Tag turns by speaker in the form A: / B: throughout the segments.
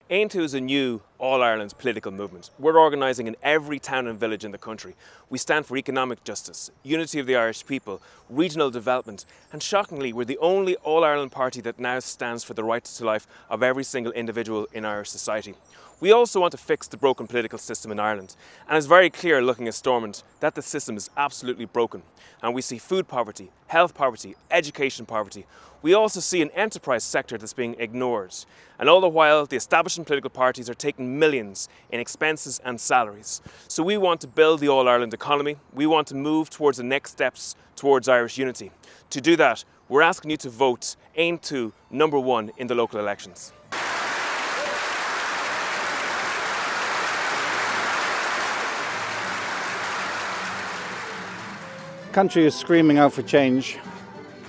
A: Aontú is a new All-Ireland political movement. We're organising in every town and village in the country. We stand for economic justice, unity of the Irish people, regional development, and shockingly, we're the only All-Ireland party that now stands for the right to life of every single individual in Irish society. We also want to fix the broken political system in Ireland, and it's very clear looking at Stormont that the system is absolutely broken. And we see food poverty, health poverty, education poverty. We also see an enterprise sector that's being ignored. And all the while, the establishment political parties are taking millions in expenses and salaries. So we want to build the All-Ireland economy. We want to move towards the next steps towards Irish unity. To do that, we're asking you to vote Aontú #1 in the local elections.
B: The country is screaming out for change,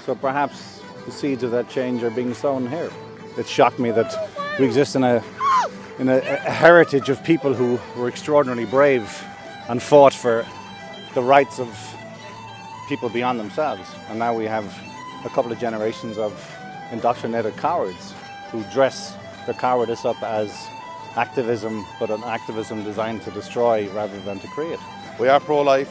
B: so perhaps the seeds of that change are being sown here. It shocked me that we exist in a heritage of people who were extraordinarily brave and fought for the rights of people beyond themselves. And now we have a couple of generations of indoctrinated cowards who dress their cowardice up as activism, but an activism designed to destroy rather than to create.
C: We are pro-life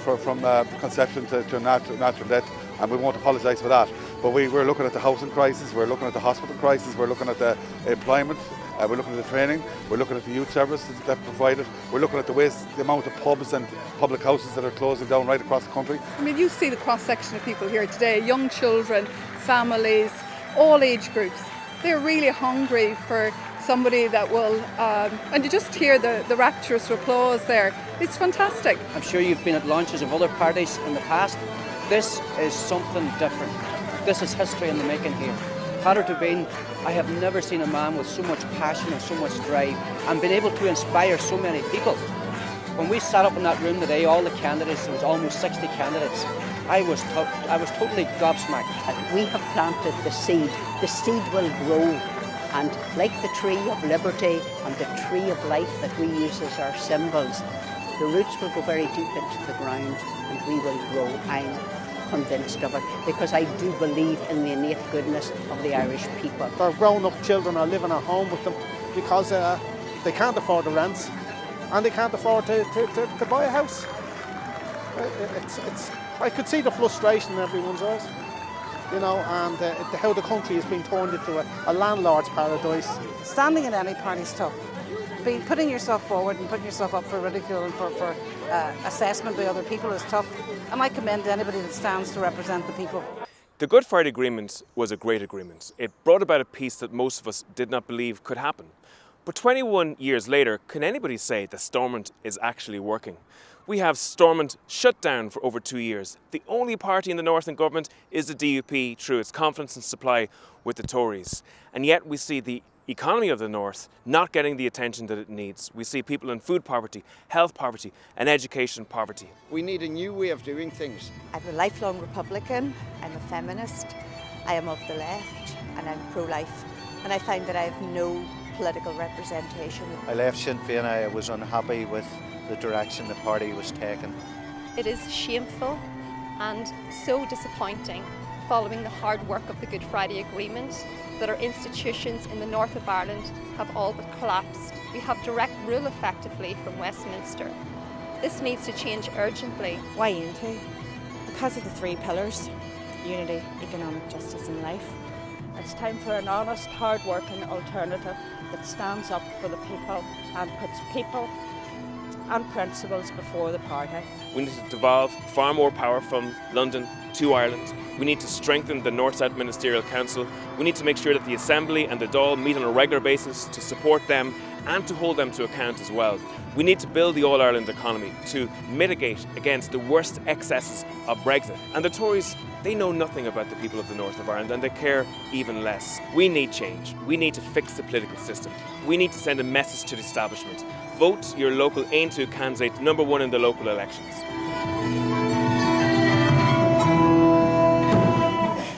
C: from conception to natural death, and we won't apologise for that. But we're looking at the housing crisis, we're looking at the hospital crisis, we're looking at the employment, we're looking at the training, we're looking at the youth services that are provided, we're looking at the amount of pubs and public houses that are closing down right across the country.
D: I mean, you see the cross-section of people here today, young children, families, all age groups. They're really hungry for somebody that will, and you just hear the rapturous applause there. It's fantastic.
E: I'm sure you've been at launches of other parties in the past. This is something different. This is history in the making here. Prior to being, I have never seen a man with so much passion and so much drive and been able to inspire so many people. When we sat up in that room today, all the candidates, there was almost 60 candidates, I was totally gobsmacked.
F: We have planted the seed. The seed will grow. And like the tree of liberty and the tree of life that we use as our symbols, the roots will go very deep into the ground and we will grow. I'm convinced of it because I do believe in the innate goodness of the Irish people.
G: Their grown-up children are living at home with them because they can't afford the rents and they can't afford to buy a house. I could see the frustration in everyone's eyes. You know, and how the country is being turned into a landlord's paradise.
H: Standing in any party is tough. Putting yourself forward and putting yourself up for ridicule and for assessment by other people is tough. And I commend anybody that stands to represent the people.
A: The Good Friday Agreement was a great agreement. It brought about a peace that most of us did not believe could happen. But 21 years later, can anybody say that Stormont is actually working? We have Stormont shut down for over 2 years. The only party in the North in government is the DUP through its confidence and supply with the Tories. And yet we see the economy of the North not getting the attention that it needs. We see people in food poverty, health poverty and education poverty.
I: We need a new way of doing things.
J: I'm a lifelong Republican, I'm a feminist, I am of the left and I'm pro-life. And I find that I have no political representation.
K: I left Sinn Féin. I was unhappy with the direction the party was taking.
L: It is shameful and so disappointing following the hard work of the Good Friday Agreement that our institutions in the north of Ireland have all but collapsed. We have direct rule effectively from Westminster. This needs to change urgently.
M: Why Aontú? Because of the 3 pillars: unity, economic justice and life. It's time for an honest, hard-working alternative that stands up for the people and puts people and principles before the party.
A: We need to devolve far more power from London to Ireland. We need to strengthen the North-South Ministerial Council. We need to make sure that the Assembly and the Dáil meet on a regular basis to support them and to hold them to account as well. We need to build the All-Ireland economy to mitigate against the worst excesses of Brexit. And the Tories, they know nothing about the people of the north of Ireland and they care even less. We need change. We need to fix the political system. We need to send a message to the establishment. Vote your local Aontú candidate #1 in the local elections.